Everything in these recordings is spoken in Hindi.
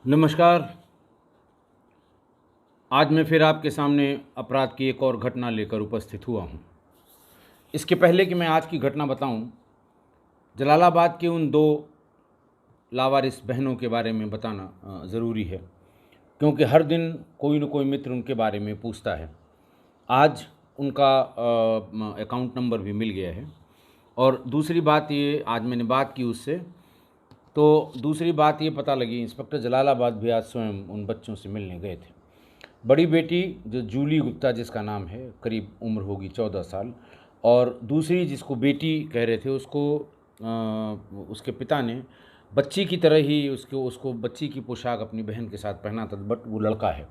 नमस्कार। आज मैं फिर आपके सामने अपराध की एक और घटना लेकर उपस्थित हुआ हूँ। इसके पहले कि मैं आज की घटना बताऊँ, जलालाबाद की उन 2 लावारिस बहनों के बारे में बताना ज़रूरी है, क्योंकि हर दिन कोई न कोई मित्र उनके बारे में पूछता है। आज उनका अकाउंट नंबर भी मिल गया है। और दूसरी बात ये, आज मैंने बात की उससे, तो दूसरी बात ये पता लगी, इंस्पेक्टर जलालाबाद भी आज स्वयं उन बच्चों से मिलने गए थे। बड़ी बेटी जो जूली गुप्ता जिसका नाम है, करीब उम्र होगी 14 साल, और दूसरी जिसको बेटी कह रहे थे उसके पिता ने बच्ची की तरह ही उसको बच्ची की पोशाक अपनी बहन के साथ पहना था, बट वो लड़का है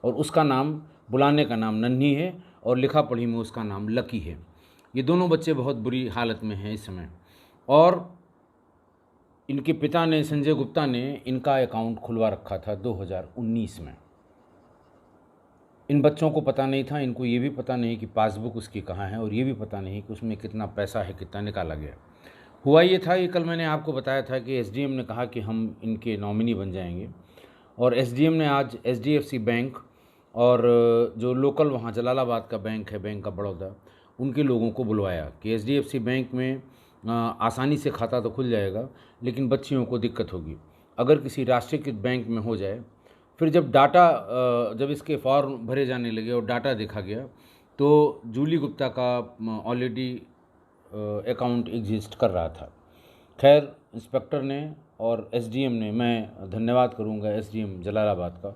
और उसका नाम, बुलाने का नाम नन्ही है और लिखा पढ़ी में उसका नाम लकी है। ये दोनों बच्चे बहुत बुरी हालत में हैं इस समय, और इनके पिता ने, संजय गुप्ता ने, इनका अकाउंट खुलवा रखा था 2019 में। इन बच्चों को पता नहीं था, इनको ये भी पता नहीं कि पासबुक उसकी कहाँ है, और ये भी पता नहीं कि उसमें कितना पैसा है, कितना निकाला गया। हुआ ये था, ये कल मैंने आपको बताया था कि एसडीएम ने कहा कि हम इनके नॉमिनी बन जाएंगे, और एसडीएम ने आज एचडीएफसी बैंक और जो लोकल वहाँ जलालाबाद का बैंक है, बैंक ऑफ बड़ौदा, उनके लोगों को बुलवाया कि एचडीएफसी बैंक में आसानी से खाता तो खुल जाएगा, लेकिन बच्चियों को दिक्कत होगी। अगर किसी राष्ट्रीयकृत बैंक में हो जाए, फिर जब इसके फॉर्म भरे जाने लगे और डाटा देखा गया, तो जूली गुप्ता का ऑलरेडी अकाउंट एग्जिस्ट कर रहा था। खैर, इंस्पेक्टर ने और एसडीएम ने, मैं धन्यवाद करूंगा एसडीएम जलालाबाद का,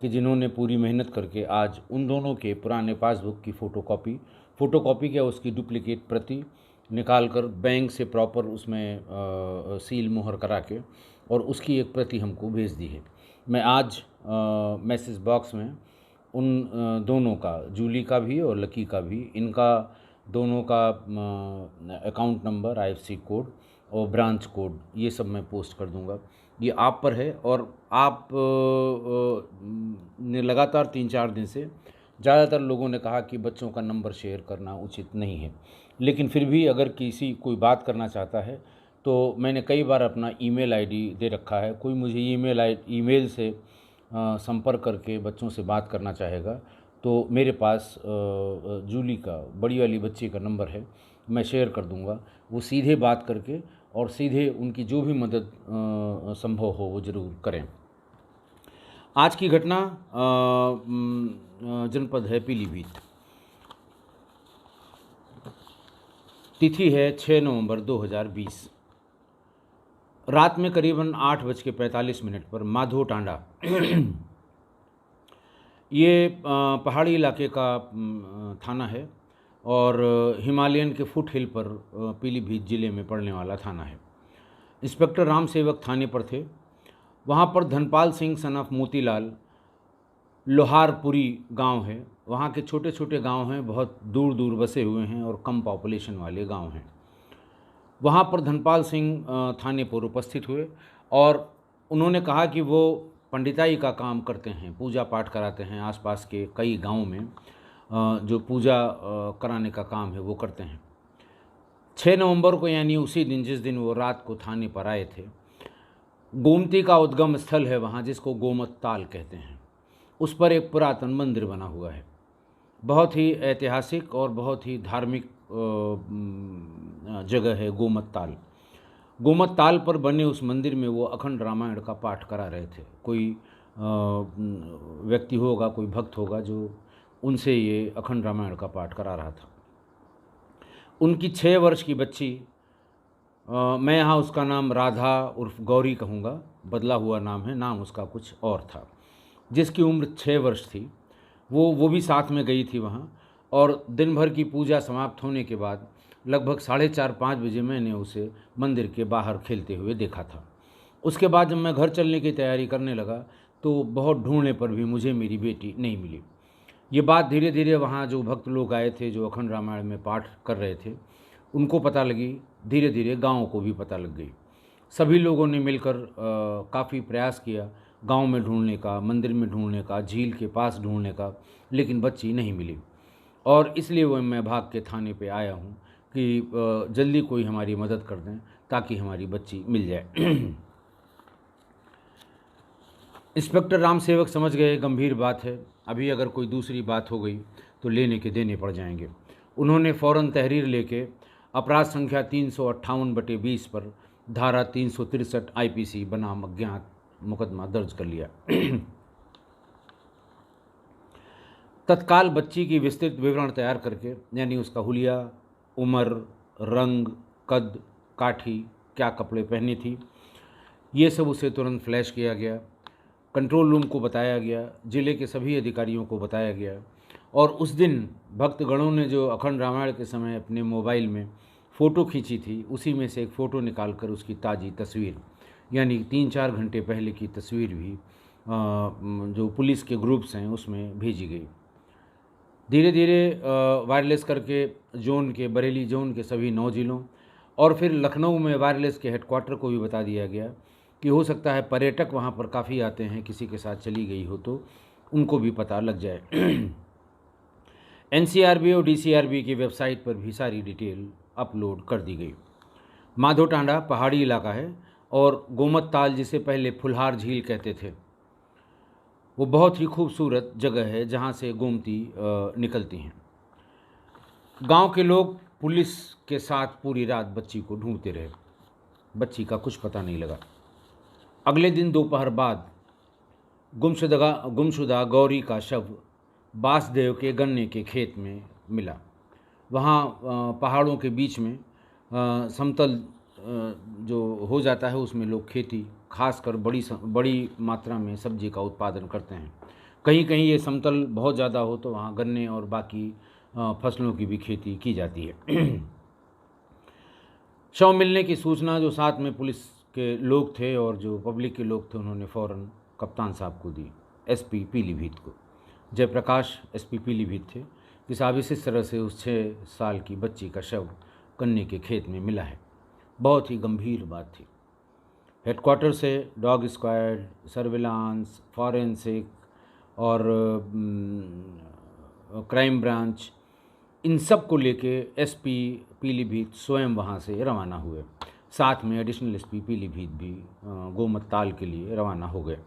कि जिन्होंने पूरी मेहनत करके आज उन दोनों के पुराने पासबुक की फ़ोटोकॉपी क्या, उसकी डुप्लीकेट प्रति निकाल कर बैंक से प्रॉपर उसमें सील मुहर करा के और उसकी एक प्रति हमको भेज दी है। मैं आज मैसेज बॉक्स में उन दोनों का, जूली का भी और लकी का भी, इनका दोनों का अकाउंट नंबर, आईएफएससी कोड और ब्रांच कोड, ये सब मैं पोस्ट कर दूंगा। ये आप पर है, और आप ने लगातार 3-4 दिन से ज़्यादातर लोगों ने कहा कि बच्चों का नंबर शेयर करना उचित नहीं है, लेकिन फिर भी अगर कोई बात करना चाहता है तो मैंने कई बार अपना ईमेल आईडी दे रखा है। कोई मुझे ईमेल से संपर्क करके बच्चों से बात करना चाहेगा तो मेरे पास जूली का, बड़ी वाली बच्ची का नंबर है, मैं शेयर कर दूंगा। वो सीधे बात करके और सीधे उनकी जो भी मदद संभव हो वो ज़रूर करें। आज की घटना जनपद है पीलीभीत। तिथि है 6 नवंबर 2020। रात में करीबन 8:45 पर माधो टांडा ये पहाड़ी इलाके का थाना है और हिमालयन के फुट हिल पर पीलीभीत ज़िले में पड़ने वाला थाना है। इंस्पेक्टर राम सेवक थाने पर थे। वहाँ पर धनपाल सिंह सन ऑफ मोतीलाल, लोहारपुरी गांव है, वहाँ के छोटे छोटे गांव हैं, बहुत दूर दूर बसे हुए हैं और कम पॉपुलेशन वाले गांव हैं। वहाँ पर धनपाल सिंह थाने पर उपस्थित हुए और उन्होंने कहा कि वो पंडिताई का काम करते हैं, पूजा पाठ कराते हैं, आसपास के कई गांवों में जो पूजा कराने का काम है वो करते हैं। 6 नवंबर को, यानी उसी दिन जिस दिन वो रात को थाने पर आए थे, गोमती का उद्गम स्थल है वहाँ, जिसको गोमत ताल कहते हैं, उस पर एक पुरातन मंदिर बना हुआ है। बहुत ही ऐतिहासिक और बहुत ही धार्मिक जगह है गोमत ताल। गोमत ताल पर बने उस मंदिर में वो अखंड रामायण का पाठ करा रहे थे। कोई व्यक्ति होगा, कोई भक्त होगा जो उनसे ये अखंड रामायण का पाठ करा रहा था। उनकी 6 वर्ष की बच्ची, मैं यहाँ उसका नाम राधा उर्फ गौरी कहूँगा, बदला हुआ नाम है, नाम उसका कुछ और था, जिसकी उम्र 6 वर्ष थी, वो भी साथ में गई थी वहाँ। और दिन भर की पूजा समाप्त होने के बाद लगभग 4:30-5 बजे मैंने उसे मंदिर के बाहर खेलते हुए देखा था। उसके बाद जब मैं घर चलने की तैयारी करने लगा तो बहुत ढूंढने पर भी मुझे मेरी बेटी नहीं मिली। ये बात धीरे धीरे वहाँ जो भक्त लोग आए थे, जो अखंड रामायण में पाठ कर रहे थे, उनको पता लगी, धीरे धीरे गाँव को भी पता लग गई। सभी लोगों ने मिलकर काफ़ी प्रयास किया गांव में ढूंढने का, मंदिर में ढूंढने का, झील के पास ढूंढने का, लेकिन बच्ची नहीं मिली। और इसलिए वो मैं भाग के थाने पे आया हूँ कि जल्दी कोई हमारी मदद कर दें ताकि हमारी बच्ची मिल जाए। इंस्पेक्टर राम सेवक समझ गए गंभीर बात है, अभी अगर कोई दूसरी बात हो गई तो लेने के देने पड़ जाएंगे। उन्होंने फ़ौरन तहरीर लेके अपराध संख्या 358/20 पर धारा 363 आईपीसी बनाम अज्ञात मुकदमा दर्ज कर लिया। तत्काल बच्ची की विस्तृत विवरण तैयार करके, यानी उसका हुलिया, उम्र, रंग, कद, काठी, क्या कपड़े पहने थी, ये सब उसे तुरंत फ्लैश किया गया। कंट्रोल रूम को बताया गया, जिले के सभी अधिकारियों को बताया गया। और उस दिन भक्तगणों ने जो अखंड रामायण के समय अपने मोबाइल में फ़ोटो खींची थी, उसी में से एक फ़ोटो निकालकर उसकी ताज़ी तस्वीर, यानी 3-4 घंटे पहले की तस्वीर भी जो पुलिस के ग्रुप्स हैं उसमें भेजी गई। धीरे धीरे वायरलेस करके जोन के, बरेली जोन के सभी 9 ज़िलों और फिर लखनऊ में वायरलेस के हेडक्वार्टर को भी बता दिया गया कि हो सकता है पर्यटक वहाँ पर काफ़ी आते हैं, किसी के साथ चली गई हो तो उनको भी पता लग जाए। एनसीआरबी और डीसीआरबी की वेबसाइट पर भी सारी डिटेल अपलोड कर दी गई। माधोटांडा पहाड़ी इलाका है और गोमत ताल, जिसे पहले फुलहार झील कहते थे, वो बहुत ही खूबसूरत जगह है जहाँ से गोमती निकलती हैं। गांव के लोग पुलिस के साथ पूरी रात बच्ची को ढूंढते रहे, बच्ची का कुछ पता नहीं लगा। अगले दिन दोपहर बाद गुमशुदा गौरी का शव बासदेव के गन्ने के खेत में मिला। वहाँ पहाड़ों के बीच में समतल जो हो जाता है उसमें लोग खेती, खासकर बड़ी मात्रा में सब्जी का उत्पादन करते हैं। कहीं कहीं ये समतल बहुत ज़्यादा हो तो वहाँ गन्ने और बाकी फसलों की भी खेती की जाती है। शव मिलने की सूचना जो साथ में पुलिस के लोग थे और जो पब्लिक के लोग थे, उन्होंने फ़ौरन कप्तान साहब को दी, एसपी पीलीभीत को। जयप्रकाश एसपी पीलीभीत थे कि साहब इस तरह से उस 6 साल की बच्ची का शव गन्ने के खेत में मिला है। बहुत ही गंभीर बात थी। हेडक्वार्टर से डॉग स्क्वाड, सर्विलांस, फॉरेंसिक और क्राइम ब्रांच, इन सब को लेके एसपी पीलीभीत स्वयं वहाँ से रवाना हुए। साथ में एडिशनल एसपी पीलीभीत भी गोमत ताल के लिए रवाना हो गए।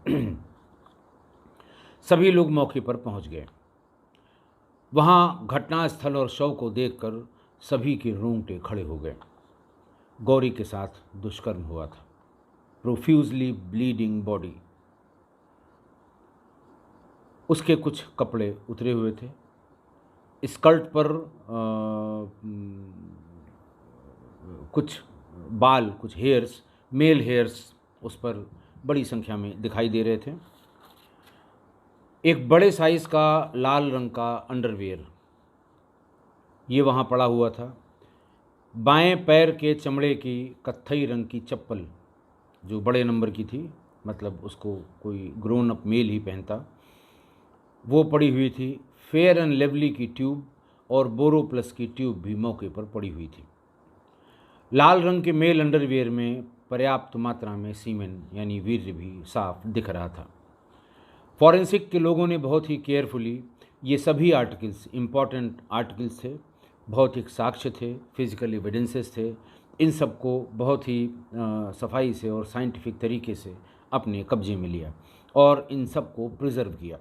सभी लोग मौके पर पहुँच गए। वहाँ घटनास्थल और शव को देखकर सभी के रोंगटे खड़े हो गए। गौरी के साथ दुष्कर्म हुआ था। प्रोफ्यूजली ब्लीडिंग बॉडी, उसके कुछ कपड़े उतरे हुए थे, स्कर्ट पर कुछ बाल, कुछ हेयर्स, मेल हेयर्स उस पर बड़ी संख्या में दिखाई दे रहे थे। एक बड़े साइज़ का लाल रंग का अंडरवियर ये वहाँ पड़ा हुआ था। बाएं पैर के चमड़े की कत्थई रंग की चप्पल जो बड़े नंबर की थी, मतलब उसको कोई ग्रोन अप मेल ही पहनता, वो पड़ी हुई थी। फेयर एंड लवली की ट्यूब और बोरो प्लस की ट्यूब भी मौके पर पड़ी हुई थी। लाल रंग के मेल अंडरवियर में पर्याप्त मात्रा में सीमेन यानी वीर्य भी साफ दिख रहा था। फॉरेंसिक के लोगों ने बहुत ही केयरफुली ये सभी आर्टिकल्स, इम्पॉर्टेंट आर्टिकल्स थे, भौतिक साक्ष्य थे, फिजिकल एविडेंसेस थे, इन सब को बहुत ही सफाई से और साइंटिफिक तरीके से अपने कब्जे में लिया और इन सब को प्रिजर्व किया।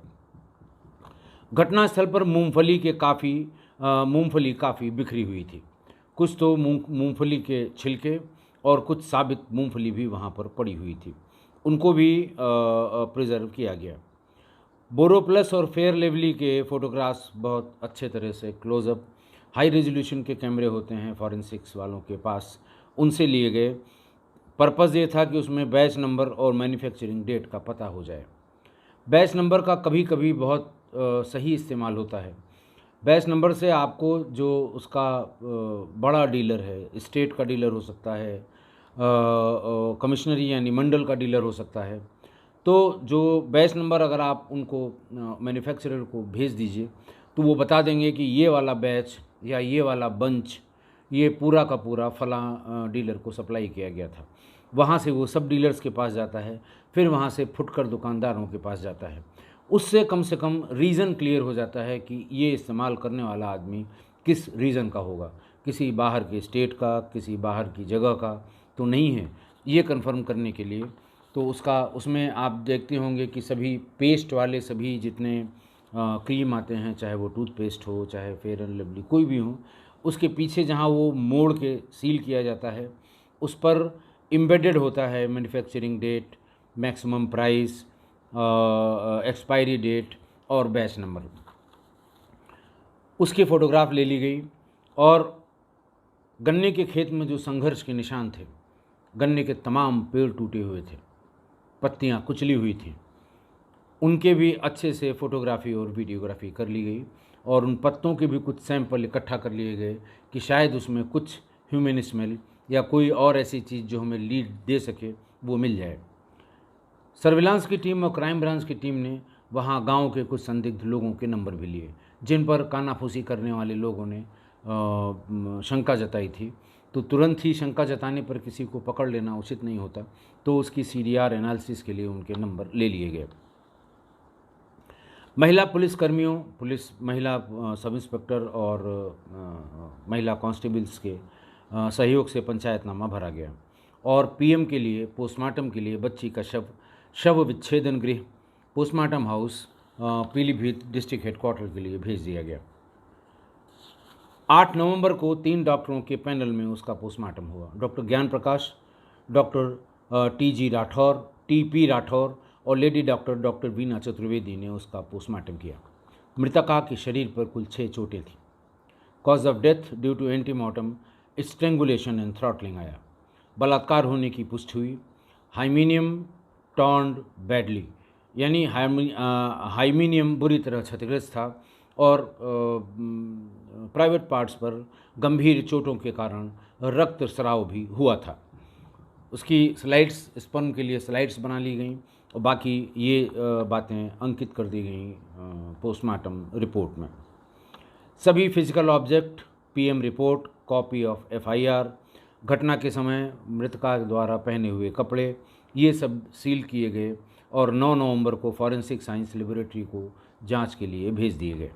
घटनास्थल पर मूंगफली काफ़ी बिखरी हुई थी। कुछ तो मूंगफली के छिलके और कुछ साबित मूंगफली भी वहाँ पर पड़ी हुई थी, उनको भी प्रिजर्व किया गया। बोरो प्लस और फेयर लेवली के फ़ोटोग्राफ्स बहुत अच्छे तरह से क्लोज़अप, हाई रेजोल्यूशन के कैमरे होते हैं फॉरेंसिक्स वालों के पास, उनसे लिए गए। पर्पज़ ये था कि उसमें बैच नंबर और मैन्युफैक्चरिंग डेट का पता हो जाए। बैच नंबर का कभी कभी बहुत सही इस्तेमाल होता है। बैच नंबर से आपको जो उसका बड़ा डीलर है, स्टेट का डीलर हो सकता है, कमिश्नरी यानी मंडल का डीलर हो सकता है, तो जो बैच नंबर अगर आप उनको मैन्युफैक्चरर को भेज दीजिए तो वो बता देंगे कि ये वाला बैच या ये वाला बंच ये पूरा का पूरा फलां डीलर को सप्लाई किया गया था। वहाँ से वो सब डीलर्स के पास जाता है, फिर वहाँ से फुटकर दुकानदारों के पास जाता है। उससे कम रीज़न क्लियर हो जाता है कि ये इस्तेमाल करने वाला आदमी किस रीज़न का होगा, किसी बाहर के स्टेट का, किसी बाहर की जगह का तो नहीं है। ये कंफर्म करने के लिए तो उसमें आप देखते होंगे कि सभी पेस्ट वाले सभी जितने क्रीम आते हैं, चाहे वो टूथपेस्ट हो, चाहे फेयर एंड लवली, कोई भी हो, उसके पीछे जहाँ वो मोड़ के सील किया जाता है उस पर एम्बेडेड होता है manufacturing date, maximum price, expiry date और बैच नंबर। उसकी फ़ोटोग्राफ ले ली गई और गन्ने के खेत में जो संघर्ष के निशान थे, गन्ने के तमाम पेड़ टूटे हुए थे, पत्तियां कुचली हुई थीं, उनके भी अच्छे से फ़ोटोग्राफी और वीडियोग्राफी कर ली गई और उन पत्तों के भी कुछ सैंपल इकट्ठा कर लिए गए कि शायद उसमें कुछ ह्यूमन स्मेल या कोई और ऐसी चीज़ जो हमें लीड दे सके वो मिल जाए। सर्विलांस की टीम और क्राइम ब्रांच की टीम ने वहाँ गांव के कुछ संदिग्ध लोगों के नंबर भी लिए जिन पर कानाफूसी करने वाले लोगों ने शंका जताई थी। तो तुरंत ही शंका जताने पर किसी को पकड़ लेना उचित नहीं होता, तो उसकी CDR एनालिसिस के लिए उनके नंबर ले लिए गए। महिला पुलिसकर्मियों, महिला सब इंस्पेक्टर और महिला कांस्टेबल्स के सहयोग से पंचायतनामा भरा गया और PM के लिए पोस्टमार्टम के लिए बच्ची का शव विच्छेदन गृह postmortem house Pilibhit district headquarter के लिए भेज दिया गया। 8 नवंबर को 3 डॉक्टरों के पैनल में उसका पोस्टमार्टम हुआ। Doctor Gyan Prakash, doctor TG Rathore, TP Rathore और लेडी डॉक्टर वीना चतुर्वेदी ने उसका पोस्टमार्टम किया। मृतका के शरीर पर कुल 6 चोटें थीं। Cause of death due to antemortem strangulation and throttling आया। बलात्कार होने की पुष्टि हुई। हाइमीनियम टॉर्न्ड बैडली, यानी हाइमीनियम बुरी तरह क्षतिग्रस्त था और प्राइवेट पार्ट्स पर गंभीर चोटों के कारण रक्तस्राव भी हुआ था। उसकी स्लाइड्स, स्पर्म के लिए स्लाइड्स बना ली गई और बाकी ये बातें अंकित कर दी गई पोस्टमार्टम रिपोर्ट में। सभी physical object, PM report, copy of FIR, घटना के समय मृतका द्वारा पहने हुए कपड़े, ये सब सील किए गए और 9 नवंबर को फॉरेंसिक साइंस लेबोरेटरी को जांच के लिए भेज दिए गए।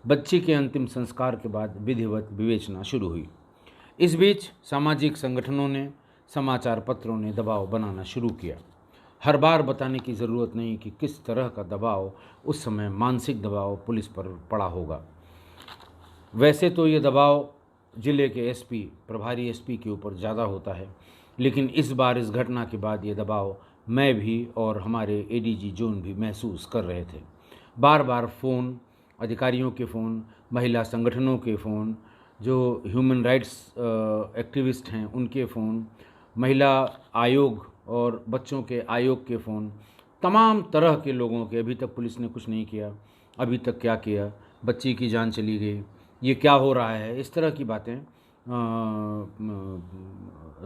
बच्ची के अंतिम संस्कार के बाद विधिवत विवेचना शुरू हुई। इस बीच सामाजिक संगठनों ने, समाचार पत्रों ने दबाव बनाना शुरू किया। हर बार बताने की ज़रूरत नहीं कि किस तरह का दबाव, उस समय मानसिक दबाव पुलिस पर पड़ा होगा। वैसे तो ये दबाव जिले के SP, प्रभारी SP के ऊपर ज़्यादा होता है, लेकिन इस बार इस घटना के बाद ये दबाव मैं भी और हमारे ADG जोन भी महसूस कर रहे थे। बार बार फ़ोन, अधिकारियों के फ़ोन, महिला संगठनों के फ़ोन, जो ह्यूमन राइट्स एक्टिविस्ट हैं उनके फ़ोन, महिला आयोग और बच्चों के आयोग के फ़ोन, तमाम तरह के लोगों के। अभी तक पुलिस ने कुछ नहीं किया, अभी तक क्या किया, बच्ची की जान चली गई, ये क्या हो रहा है, इस तरह की बातें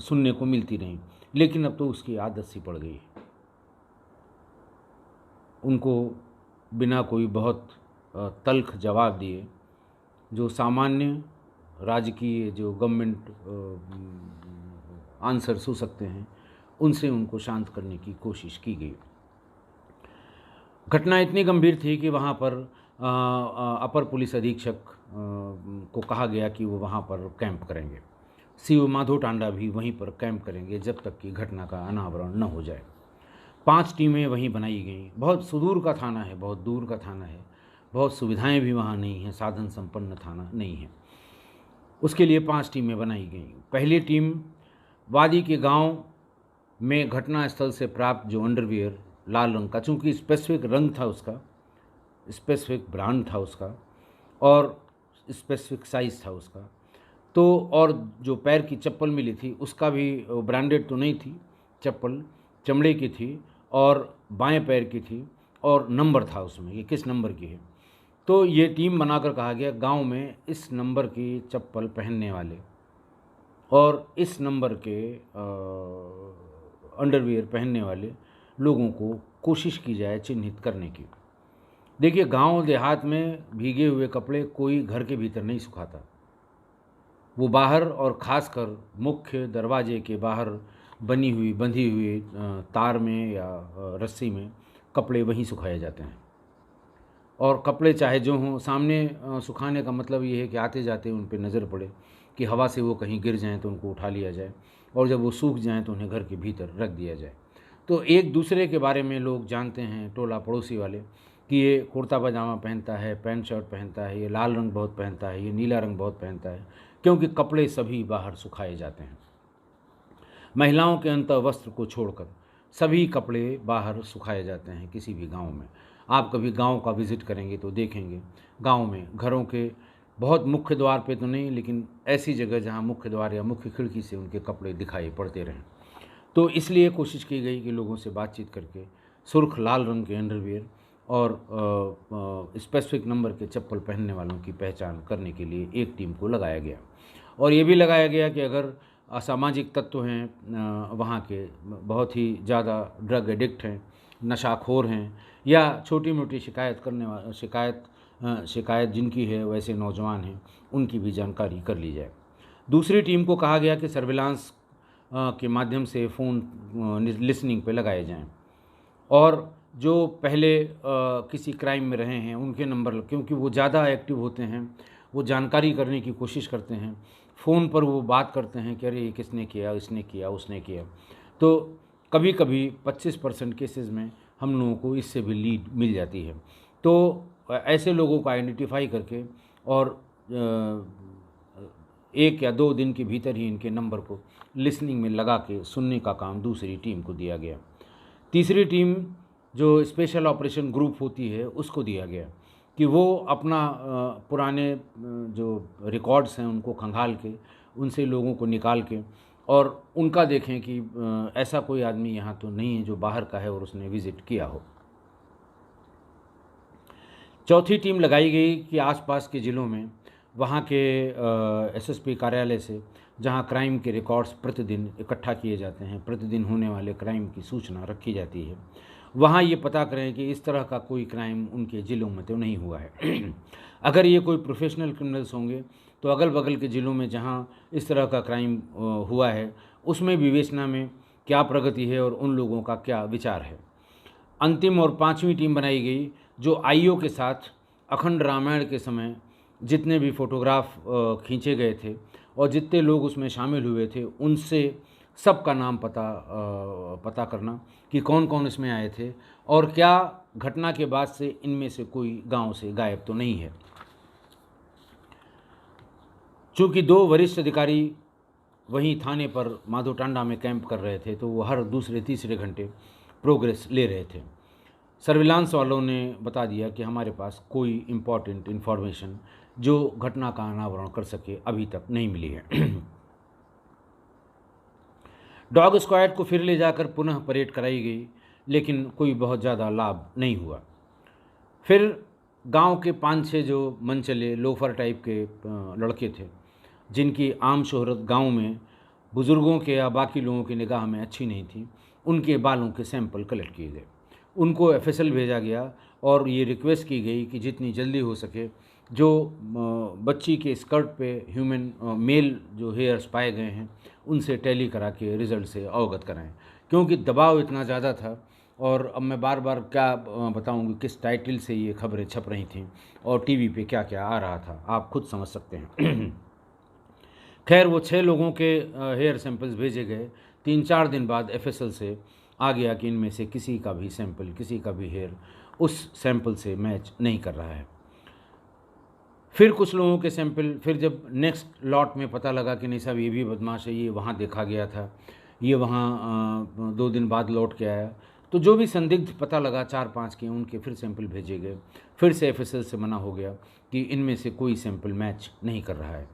सुनने को मिलती रहीं। लेकिन अब तो उसकी आदत सी पड़ गई। उनको बिना कोई बहुत तल्ख जवाब दिए, जो सामान्य राजकीय जो गवर्नमेंट आंसर्स हो सकते हैं, उनसे उनको शांत करने की कोशिश की गई। घटना इतनी गंभीर थी कि वहाँ पर अपर पुलिस अधीक्षक को कहा गया कि वो वहाँ पर कैंप करेंगे। CO माधो टांडा भी वहीं पर कैंप करेंगे जब तक कि घटना का अनावरण न हो जाए। 5 टीमें वहीं बनाई गईं। बहुत सुदूर का थाना है, बहुत दूर का थाना है, बहुत सुविधाएं भी वहाँ नहीं हैं, साधन संपन्न थाना नहीं है। उसके लिए 5 टीमें बनाई गईं। पहली टीम वादी के गांव में घटना स्थल से प्राप्त जो अंडरवियर लाल रंग का, चूँकि स्पेसिफिक रंग था उसका, स्पेसिफिक ब्रांड था उसका और स्पेसिफिक साइज़ था उसका, तो और जो पैर की चप्पल मिली थी उसका भी ब्रांडेड तो नहीं थी, चप्पल चमड़े की थी और बाएं पैर की थी और नंबर था उसमें, ये किस नंबर की है। तो ये टीम बनाकर कहा गया गांव में इस नंबर की चप्पल पहनने वाले और इस नंबर के अंडरवियर पहनने वाले लोगों को कोशिश की जाए चिन्हित करने की। देखिए, गांव देहात में भीगे हुए कपड़े कोई घर के भीतर नहीं सुखाता, वो बाहर और ख़ासकर मुख्य दरवाजे के बाहर बंधी हुई तार में या रस्सी में कपड़े वहीं सुखाए जाते हैं। और कपड़े चाहे जो हों, सामने सुखाने का मतलब ये है कि आते जाते उन पर नज़र पड़े कि हवा से वो कहीं गिर जाएं तो उनको उठा लिया जाए और जब वो सूख जाएं तो उन्हें घर के भीतर रख दिया जाए। तो एक दूसरे के बारे में लोग जानते हैं, टोला पड़ोसी वाले, कि ये कुर्ता पजामा पहनता है, पैंट शर्ट पहनता है, ये लाल रंग बहुत पहनता है, ये नीला रंग बहुत पहनता है, क्योंकि कपड़े सभी बाहर सुखाए जाते हैं। महिलाओं के अंतर वस्त्र को छोड़कर सभी कपड़े बाहर सुखाए जाते हैं किसी भी गांव में। आप कभी गांव का विज़िट करेंगे तो देखेंगे गांव में घरों के बहुत मुख्य द्वार पे तो नहीं, लेकिन ऐसी जगह जहां मुख्य द्वार या मुख्य खिड़की से उनके कपड़े दिखाई पड़ते रहें। तो इसलिए कोशिश की गई कि लोगों से बातचीत करके सुर्ख लाल रंग के अंडरवियर और स्पेसिफिक नंबर के चप्पल पहनने वालों की पहचान करने के लिए एक टीम को लगाया गया। और ये भी लगाया गया कि अगर असामाजिक तत्व हैं वहाँ के, बहुत ही ज़्यादा ड्रग एडिक्ट हैं, नशाखोर हैं, या छोटी मोटी शिकायत जिनकी है वैसे नौजवान हैं, उनकी भी जानकारी कर ली जाए। दूसरी टीम को कहा गया कि सर्विलांस के माध्यम से फ़ोन लिसनिंग पे लगाए जाएं, और जो पहले किसी क्राइम में रहे हैं उनके नंबर, क्योंकि वो ज़्यादा एक्टिव होते हैं, वो जानकारी करने की कोशिश करते हैं, फ़ोन पर वो बात करते हैं कि अरे ये किसने किया, इसने किया, उसने किया। तो कभी कभी 25% केसेस में हम लोगों को इससे भी लीड मिल जाती है। तो ऐसे लोगों को आइडेंटिफाई करके और 1 या 2 दिन के भीतर ही इनके नंबर को लिसनिंग में लगा के सुनने का काम दूसरी टीम को दिया गया। तीसरी टीम जो स्पेशल ऑपरेशन ग्रुप होती है उसको दिया गया कि वो अपना पुराने जो रिकॉर्ड्स हैं उनको खंगाल के उनसे लोगों को निकाल के और उनका देखें कि ऐसा कोई आदमी यहाँ तो नहीं है जो बाहर का है और उसने विज़िट किया हो। चौथी टीम लगाई गई कि आसपास के ज़िलों में वहाँ के एसएसपी कार्यालय से जहाँ क्राइम के रिकॉर्ड्स प्रतिदिन इकट्ठा किए जाते हैं, प्रतिदिन होने वाले क्राइम की सूचना रखी जाती है, वहाँ ये पता करें कि इस तरह का कोई क्राइम उनके ज़िलों में तो नहीं हुआ है। अगर ये कोई प्रोफेशनल क्रिमिनल्स होंगे तो अगल बगल के ज़िलों में जहाँ इस तरह का क्राइम हुआ है उसमें विवेचना में क्या प्रगति है और उन लोगों का क्या विचार है। अंतिम और 5वीं टीम बनाई गई जो आईओ के साथ अखंड रामायण के समय जितने भी फोटोग्राफ खींचे गए थे और जितने लोग उसमें शामिल हुए थे उनसे सबका नाम पता करना कि कौन कौन इसमें आए थे और क्या घटना के बाद से इनमें से कोई गांव से गायब तो नहीं है। चूँकि 2 वरिष्ठ अधिकारी वहीं थाने पर माधोटांडा में कैंप कर रहे थे तो वो हर दूसरे तीसरे घंटे प्रोग्रेस ले रहे थे। सर्विलांस वालों ने बता दिया कि हमारे पास कोई इम्पॉर्टेंट इन्फॉर्मेशन जो घटना का अनावरण कर सके अभी तक नहीं मिली है। डॉग स्क्वाड को फिर ले जाकर पुनः परेड कराई गई, लेकिन कोई बहुत ज़्यादा लाभ नहीं हुआ। फिर गांव के 5-6 जो मनचले लोफर टाइप के लड़के थे जिनकी आम शोहरत गांव में बुज़ुर्गों के या बाकी लोगों की निगाह में अच्छी नहीं थी, उनके बालों के सैंपल कलेक्ट किए गए। उनको एफएसएल भेजा गया और ये रिक्वेस्ट की गई कि जितनी जल्दी हो सके जो बच्ची के स्कर्ट पे ह्यूमन मेल जो हेयर्स पाए गए हैं उनसे टैली करा के रिज़ल्ट से अवगत कराएं, क्योंकि दबाव इतना ज़्यादा था। और अब मैं बार बार क्या बताऊंगी किस टाइटल से ये खबरें छप रही थीं और टीवी पे क्या क्या आ रहा था, आप खुद समझ सकते हैं। खैर वो 6 लोगों के हेयर सैंपल्स भेजे गए। 3-4 दिन बाद एफएसएल से आ गया कि इनमें से किसी का भी सैंपल, किसी का भी हेयर उस सैंपल से मैच नहीं कर रहा है। फिर कुछ लोगों के सैंपल, फिर जब नेक्स्ट लॉट में पता लगा कि नहीं साहब ये भी बदमाश है, ये वहाँ देखा गया था, ये वहाँ 2 दिन बाद लौट के आया, तो जो भी संदिग्ध पता लगा 4-5 के उनके फिर सैंपल भेजे गए। फिर से एफएसएल से मना हो गया कि इनमें से कोई सैंपल मैच नहीं कर रहा है।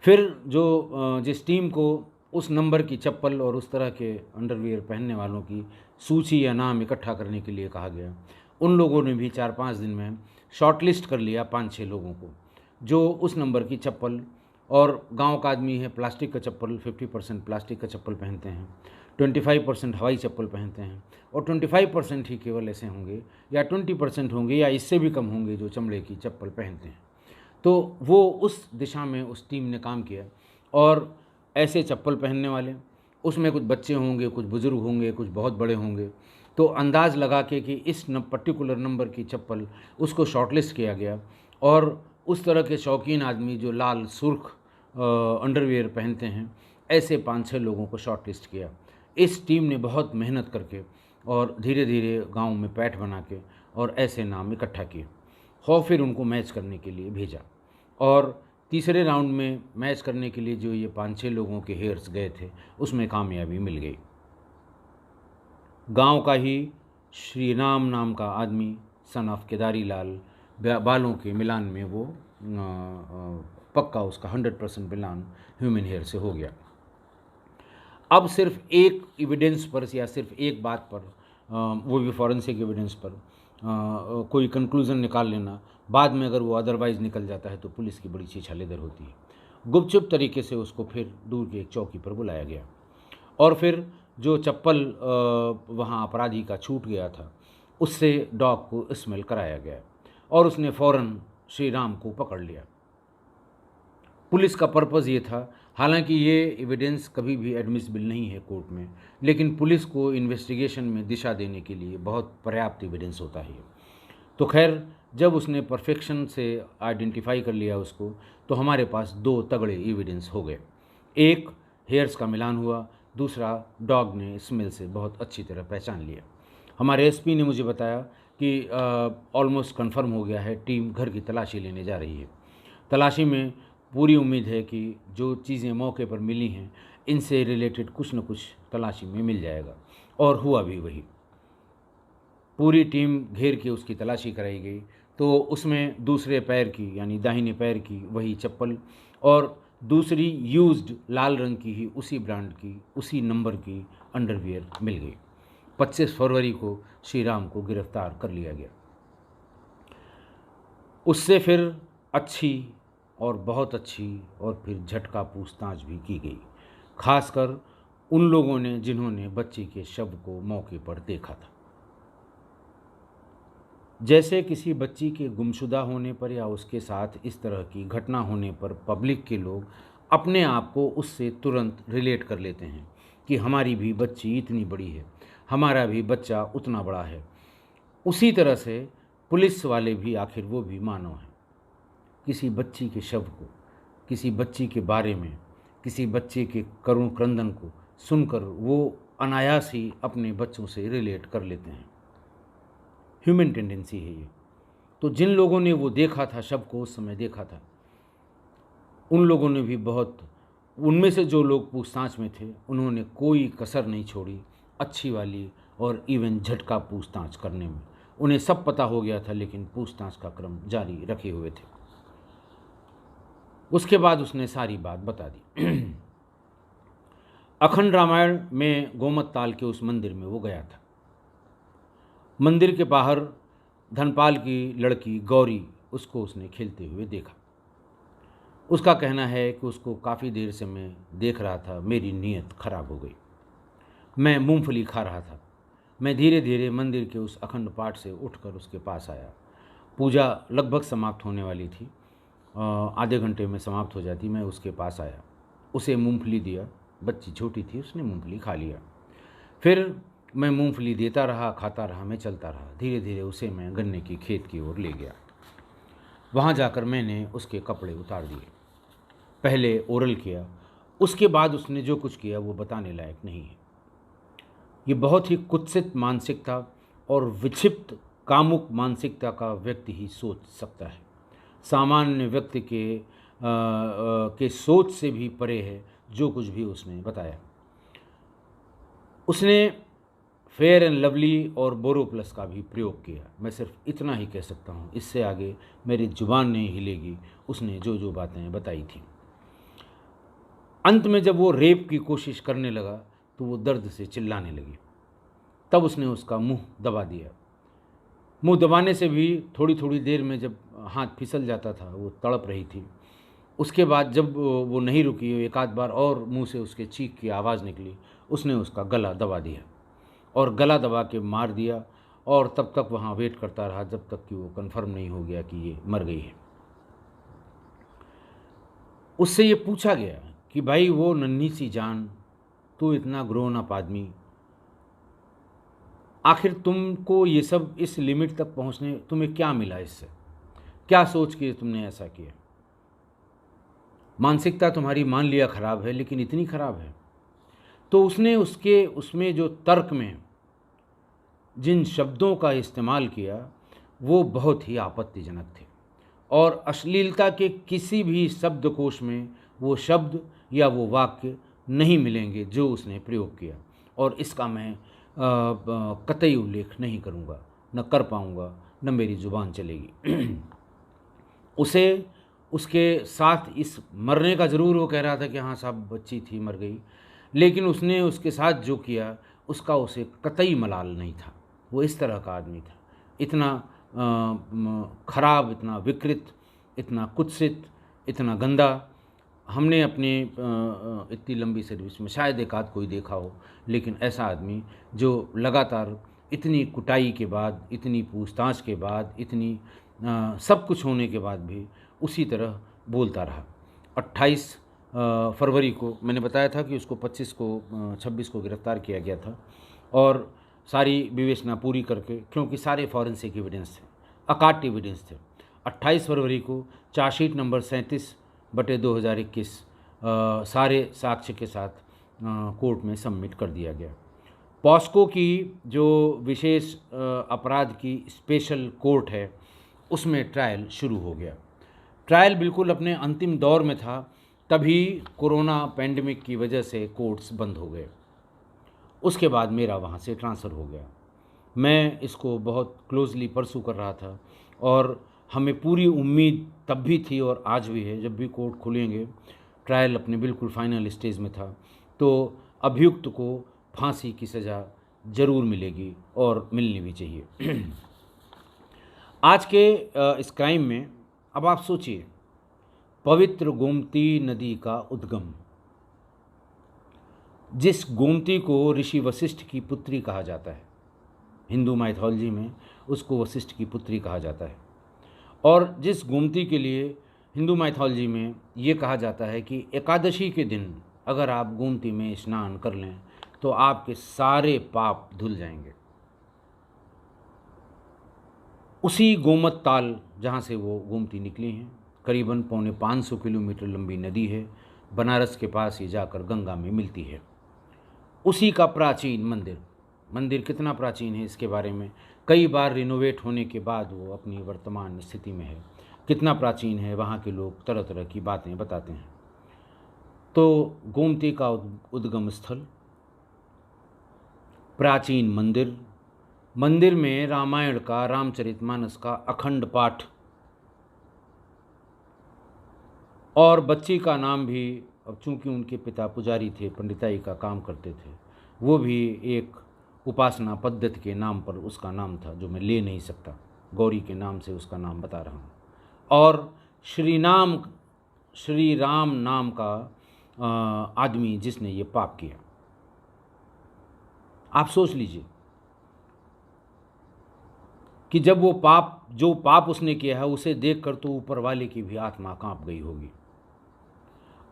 फिर जो जिस टीम को उस नंबर की चप्पल और उस तरह के अंडरवियर पहनने वालों की सूची या नाम इकट्ठा करने के लिए कहा गया, उन लोगों ने भी 4-5 दिन में शॉर्टलिस्ट कर लिया 5-6 लोगों को जो उस नंबर की चप्पल, और गांव का आदमी है प्लास्टिक का चप्पल, 50% प्लास्टिक का चप्पल पहनते हैं, 25% हवाई चप्पल पहनते हैं और 25% ही केवल ऐसे होंगे या 20% होंगे या इससे भी कम होंगे जो चमड़े की चप्पल पहनते हैं। तो वो उस दिशा में उस टीम ने काम किया और ऐसे चप्पल पहनने वाले, उसमें कुछ बच्चे होंगे, कुछ बुज़ुर्ग होंगे, कुछ बहुत बड़े होंगे, तो अंदाज़ लगा के कि इस पर्टिकुलर नंबर की चप्पल उसको शॉर्टलिस्ट किया गया और उस तरह के शौकीन आदमी जो लाल सुर्ख अंडरवियर पहनते हैं, ऐसे 5-6 लोगों को शॉर्टलिस्ट किया। इस टीम ने बहुत मेहनत करके और धीरे धीरे गांव में पैठ बना के और ऐसे नाम इकट्ठा किए और फिर उनको मैच करने के लिए भेजा। और तीसरे राउंड में मैच करने के लिए जो ये 5-6 लोगों के हेयर्स गए थे उसमें कामयाबी मिल गई। गांव का ही श्री राम नाम का आदमी सन ऑफ केदारी लाल बालों के मिलान में वो पक्का उसका 100% मिलान ह्यूमन हेयर से हो गया। अब सिर्फ एक एविडेंस पर या सिर्फ एक बात पर वो भी फॉरेंसिक एविडेंस पर कोई कंक्लूज़न निकाल लेना, बाद में अगर वो अदरवाइज़ निकल जाता है तो पुलिस की बड़ी छीछालेदर होती है। गुपचुप तरीके से उसको फिर दूर की एक चौकी पर बुलाया गया और फिर जो चप्पल वहाँ अपराधी का छूट गया था उससे डॉग को स्मेल कराया गया और उसने फ़ौरन श्री राम को पकड़ लिया। पुलिस का पर्पज़ ये था, हालांकि ये एविडेंस कभी भी एडमिसिबल नहीं है कोर्ट में, लेकिन पुलिस को इन्वेस्टिगेशन में दिशा देने के लिए बहुत पर्याप्त एविडेंस होता है। तो खैर जब उसने परफेक्शन से आइडेंटिफाई कर लिया उसको, तो हमारे पास 2 तगड़े एविडेंस हो गए। एक हेयर्स का मिलान हुआ, दूसरा डॉग ने स्मेल से बहुत अच्छी तरह पहचान लिया। हमारे एसपी ने मुझे बताया कि ऑलमोस्ट कंफर्म हो गया है, टीम घर की तलाशी लेने जा रही है। तलाशी में पूरी उम्मीद है कि जो चीज़ें मौके पर मिली हैं इनसे रिलेटेड कुछ न कुछ तलाशी में मिल जाएगा, और हुआ भी वही। पूरी टीम घेर के उसकी तलाशी कराई गई तो उसमें दूसरे पैर की यानी दाहिने पैर की वही चप्पल और दूसरी यूज्ड लाल रंग की ही उसी ब्रांड की उसी नंबर की अंडरवियर मिल गई। 25 फरवरी को श्री राम को गिरफ्तार कर लिया गया। उससे फिर अच्छी और बहुत अच्छी और फिर झटका पूछताछ भी की गई, खासकर उन लोगों ने जिन्होंने बच्ची के शव को मौके पर देखा था। जैसे किसी बच्ची के गुमशुदा होने पर या उसके साथ इस तरह की घटना होने पर पब्लिक के लोग अपने आप को उससे तुरंत रिलेट कर लेते हैं कि हमारी भी बच्ची इतनी बड़ी है, हमारा भी बच्चा उतना बड़ा है, उसी तरह से पुलिस वाले भी आखिर वो भी मानव हैं। किसी बच्ची के शव को, किसी बच्ची के बारे में, किसी बच्चे के करुण क्रंदन को सुनकर वो अनायास ही अपने बच्चों से रिलेट कर लेते हैं। ह्यूमन टेंडेंसी है ये। तो जिन लोगों ने वो देखा था, शव को उस समय देखा था, उन लोगों ने भी बहुत, उनमें से जो लोग पूछताछ में थे उन्होंने कोई कसर नहीं छोड़ी अच्छी वाली और इवन झटका पूछताछ करने में। उन्हें सब पता हो गया था, लेकिन पूछताछ का क्रम जारी रखे हुए थे। उसके बाद उसने सारी बात बता दी। अखंड रामायण में गोमत ताल के उस मंदिर में वो गया था। मंदिर के बाहर धनपाल की लड़की गौरी, उसको उसने खेलते हुए देखा। उसका कहना है कि उसको काफ़ी देर से मैं देख रहा था, मेरी नीयत खराब हो गई। मैं मूंगफली खा रहा था। मैं धीरे धीरे मंदिर के उस अखंड पाठ से उठकर उसके पास आया। पूजा लगभग समाप्त होने वाली थी, आधे घंटे में समाप्त हो जाती। मैं उसके पास आया, उसे मूंगफली दिया। बच्ची छोटी थी, उसने मूंगफली खा लिया। फिर मैं मूंगफली देता रहा, खाता रहा, मैं चलता रहा। धीरे धीरे उसे मैं गन्ने की खेत की ओर ले गया। वहाँ जाकर मैंने उसके कपड़े उतार दिए, पहले ओरल किया। उसके बाद उसने जो कुछ किया वो बताने लायक नहीं है। ये बहुत ही कुत्सित मानसिकता और विक्षिप्त कामुक मानसिकता का व्यक्ति ही सोच सकता है। सामान्य व्यक्ति के सोच से भी परे है जो कुछ भी उसने बताया। उसने फेयर एंड लवली और बोरोप्लस का भी प्रयोग किया। मैं सिर्फ इतना ही कह सकता हूँ, इससे आगे मेरी जुबान नहीं हिलेगी। उसने जो जो बातें बताई थी, अंत में जब वो रेप की कोशिश करने लगा तो वो दर्द से चिल्लाने लगी। तब उसने उसका मुंह दबा दिया। मुंह दबाने से भी थोड़ी थोड़ी देर में जब हाथ फिसल जाता था, वो तड़प रही थी। उसके बाद जब वो नहीं रुकी, एक आध बार और मुंह से उसके चीख की आवाज़ निकली, उसने उसका गला दबा दिया और गला दबा के मार दिया। और तब तक वहाँ वेट करता रहा जब तक कि वो कंफर्म नहीं हो गया कि ये मर गई है। उससे ये पूछा गया कि भाई वो नन्ही सी जान, तू इतना ग्रोन अप आदमी, आखिर तुमको ये सब इस लिमिट तक पहुंचने तुम्हें क्या मिला, इससे क्या सोच के तुमने ऐसा किया? मानसिकता तुम्हारी मान लिया खराब है, लेकिन इतनी खराब है? तो उसने उसमें जो तर्क में जिन शब्दों का इस्तेमाल किया वो बहुत ही आपत्तिजनक थे, और अश्लीलता के किसी भी शब्दकोश में वो शब्द या वो वाक्य नहीं मिलेंगे जो उसने प्रयोग किया, और इसका मैं कतई उल्लेख नहीं करूँगा, न कर पाऊँगा, न मेरी ज़ुबान चलेगी। उसे उसके साथ इस मरने का ज़रूर वो कह रहा था कि हाँ साहब बच्ची थी मर गई, लेकिन उसने उसके साथ जो किया उसका उसे कतई मलाल नहीं था। वो इस तरह का आदमी था, इतना खराब, इतना विकृत, इतना कुत्सित, इतना गंदा हमने अपने इतनी लंबी सर्विस में शायद एक आध कोई देखा हो, लेकिन ऐसा आदमी जो लगातार इतनी कुटाई के बाद, इतनी पूछताछ के बाद, इतनी सब कुछ होने के बाद भी उसी तरह बोलता रहा। 28 फरवरी को मैंने बताया था कि उसको 26 को गिरफ्तार किया गया था, और सारी विवेचना पूरी करके, क्योंकि सारे फॉरेंसिक एविडेंस थे, अकाट एविडेंस थे, 28 फरवरी को चार्जशीट नंबर 37/2021 सारे साक्ष्य के साथ कोर्ट में सबमिट कर दिया गया। पॉस्को की जो विशेष अपराध की स्पेशल कोर्ट है उसमें ट्रायल शुरू हो गया। ट्रायल बिल्कुल अपने अंतिम दौर में था, तभी कोरोना पैंडमिक की वजह से कोर्ट्स बंद हो गए। उसके बाद मेरा वहाँ से ट्रांसफ़र हो गया। मैं इसको बहुत क्लोजली परसू कर रहा था, और हमें पूरी उम्मीद तब भी थी और आज भी है, जब भी कोर्ट खुलेंगे, ट्रायल अपने बिल्कुल फाइनल स्टेज में था, तो अभियुक्त को फांसी की सज़ा ज़रूर मिलेगी और मिलनी भी चाहिए। आज के इस क्राइम में अब आप सोचिए, पवित्र गोमती नदी का उद्गम, जिस गोमती को ऋषि वशिष्ठ की पुत्री कहा जाता है, हिंदू माइथोलॉजी में उसको वशिष्ठ की पुत्री कहा जाता है, और जिस गोमती के लिए हिंदू माइथोलॉजी में ये कहा जाता है कि एकादशी के दिन अगर आप गोमती में स्नान कर लें तो आपके सारे पाप धुल जाएंगे। उसी गोमत ताल जहाँ से वो गोमती निकली हैं, करीबन 450 किलोमीटर लंबी नदी है, बनारस के पास ये जाकर गंगा में मिलती है। उसी का प्राचीन मंदिर कितना प्राचीन है इसके बारे में कई बार रिनोवेट होने के बाद वो अपनी वर्तमान स्थिति में है, कितना प्राचीन है, वहाँ के लोग तरह तरह की बातें बताते हैं। तो गोमती का उद्गम स्थल, प्राचीन मंदिर में रामायण का, रामचरितमानस का अखंड पाठ, और बच्ची का नाम भी, अब चूँकि उनके पिता पुजारी थे, पंडिताई का काम करते थे, वो भी एक उपासना पद्धति के नाम पर उसका नाम था, जो मैं ले नहीं सकता, गौरी के नाम से उसका नाम बता रहा हूँ। और श्री राम नाम का आदमी जिसने ये पाप किया, आप सोच लीजिए कि जब वो जो पाप उसने किया है उसे देखकर तो ऊपर वाले की भी आत्मा कांप गई होगी,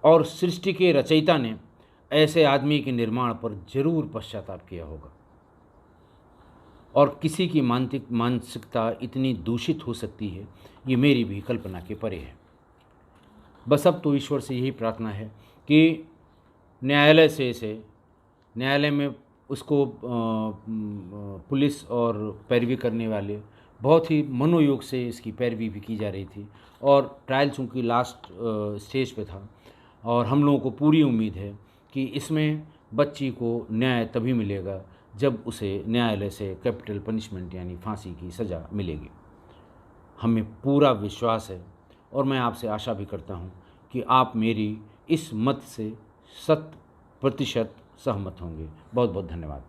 और सृष्टि के रचयिता ने ऐसे आदमी के निर्माण पर जरूर पश्चाताप किया होगा। और किसी की मानसिकता इतनी दूषित हो सकती है, ये मेरी भी कल्पना के परे है। बस अब तो ईश्वर से यही प्रार्थना है कि न्यायालय में उसको पुलिस और पैरवी करने वाले बहुत ही मनोयोग से इसकी पैरवी भी की जा रही थी, और ट्रायल चूँकि लास्ट स्टेज पे था, और हम लोगों को पूरी उम्मीद है कि इसमें बच्ची को न्याय तभी मिलेगा जब उसे न्यायालय से कैपिटल पनिशमेंट यानी फांसी की सज़ा मिलेगी। हमें पूरा विश्वास है, और मैं आपसे आशा भी करता हूँ कि आप मेरी इस मत से 100% सहमत होंगे। बहुत बहुत धन्यवाद।